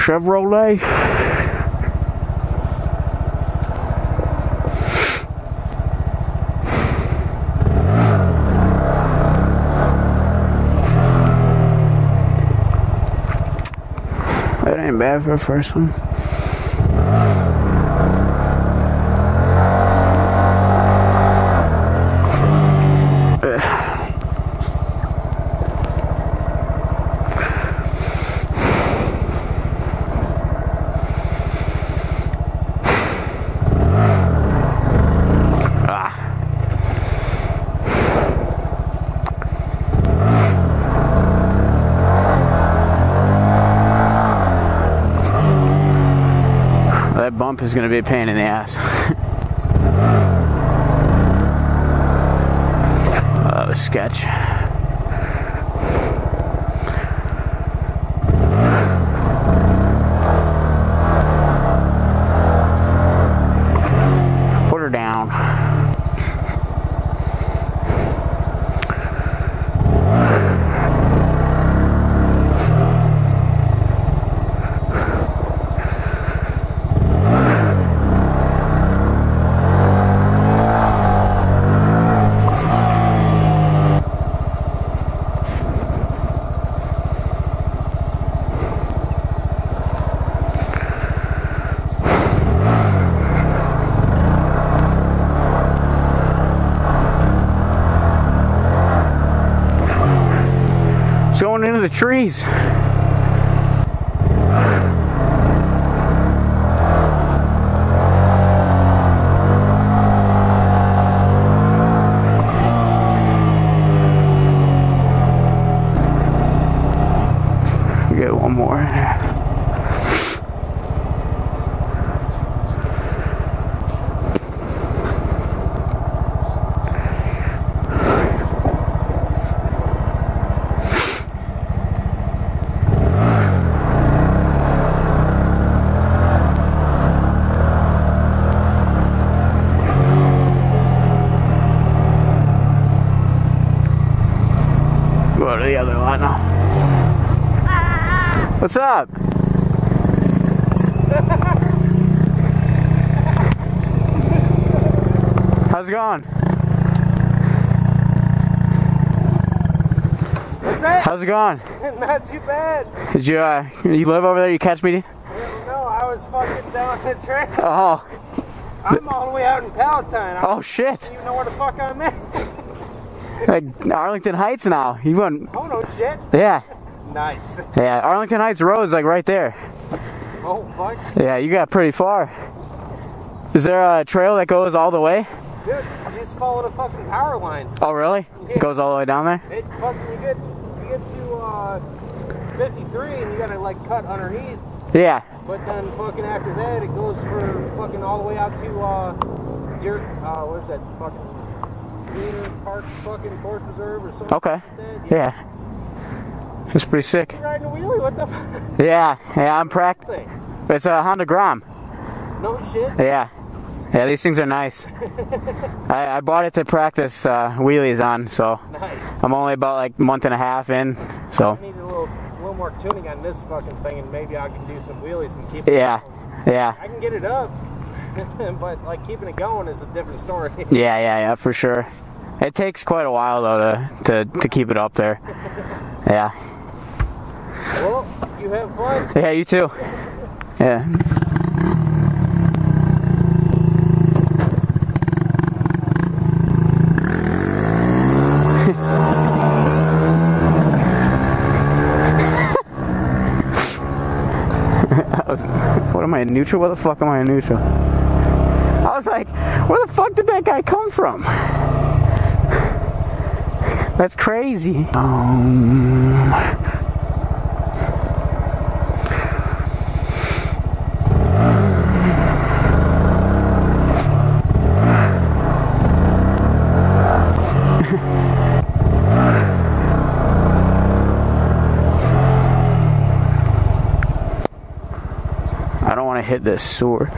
Chevrolet. That ain't bad for the first one. That bump is going to be a pain in the ass. Oh, that was sketch. Put her down. It's going into the trees. Get one more in there. Go to the other lot now. What's up? How's it going? What's that? How's it going? Not too bad. Did you you live over there? You catch me? No, I was fucking down the track. Oh. I'm all the way out in Palatine. Oh shit. I don't even know where the fuck I'm at. Like Arlington Heights now. You went. Oh no shit. Yeah. Nice. Yeah, Arlington Heights Road's like right there. Oh fuck. Yeah, you got pretty far. Is there a trail that goes all the way? Dude, I just follow the fucking power lines. Oh really? Yeah. It goes all the way down there? It fucking you get to 53 and you gotta like cut underneath. Yeah. But then fucking after that it goes for fucking all the way out to what is that fucking Deer Park fucking Forest Reserve or something. Okay. Like that. Yeah. It's pretty sick. You're riding a wheelie? What the fuck? Yeah, I'm practicing. It's a Honda Grom. No shit. Yeah. Yeah, these things are nice. I bought it to practice wheelies on, so Nice. I'm only about like a month and a half in, so. I need a little more tuning on this fucking thing, and maybe I can do some wheelies and keep it Yeah, going. yeah. I can get it up, but like keeping it going is a different story. Yeah, for sure. It takes quite a while though to keep it up there. Yeah. Well, you have fun. Yeah, you too. Yeah. What am I in neutral? What the fuck am I in neutral? I was like, where the fuck did that guy come from? That's crazy. I don't want to hit this sewer.